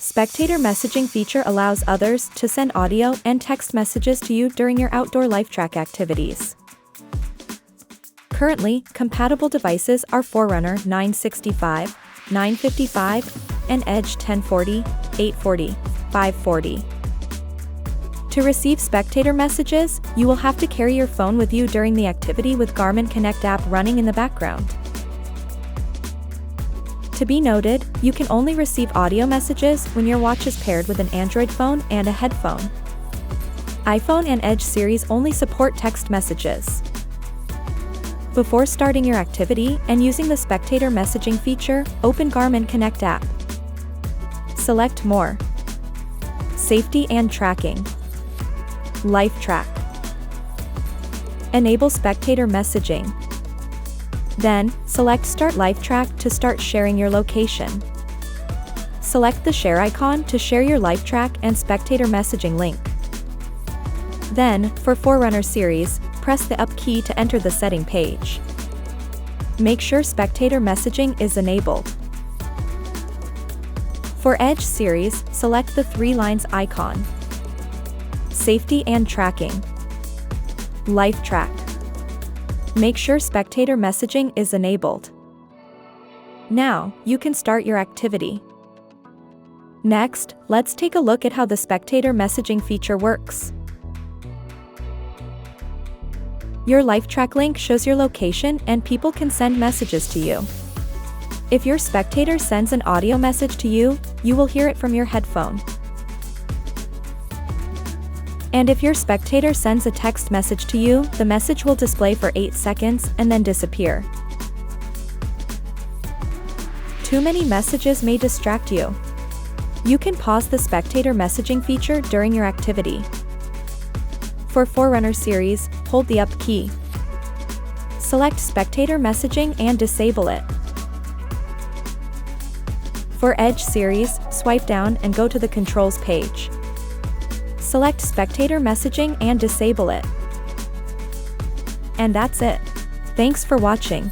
Spectator Messaging feature allows others to send audio and text messages to you during your outdoor LiveTrack activities. Currently, compatible devices are Forerunner 965, 955, and Edge 1040, 840, 540. To receive Spectator messages, you will have to carry your phone with you during the activity with Garmin Connect app running in the background. To be noted, you can only receive audio messages when your watch is paired with an Android phone and a headphone. iPhone and Edge series only support text messages. Before starting your activity and using the Spectator Messaging feature, open Garmin Connect app. Select More. Safety and Tracking. LiveTrack. Enable Spectator Messaging. Then, select Start LiveTrack to start sharing your location. Select the share icon to share your LiveTrack and Spectator Messaging link. Then, for Forerunner series, press the Up key to enter the setting page. Make sure Spectator Messaging is enabled. For Edge series, select the 3 lines icon. Safety and Tracking. LiveTrack. Make sure Spectator Messaging is enabled. Now, you can start your activity. Next, let's take a look at how the Spectator Messaging feature works. Your LiveTrack link shows your location and people can send messages to you. If your spectator sends an audio message to you, you will hear it from your headphone. And if your spectator sends a text message to you, the message will display for 8 seconds and then disappear. Too many messages may distract you. You can pause the Spectator Messaging feature during your activity. For Forerunner series, hold the Up key. Select Spectator Messaging and disable it. For Edge series, swipe down and go to the Controls page. Select Spectator Messaging and disable it. And that's it. Thanks for watching.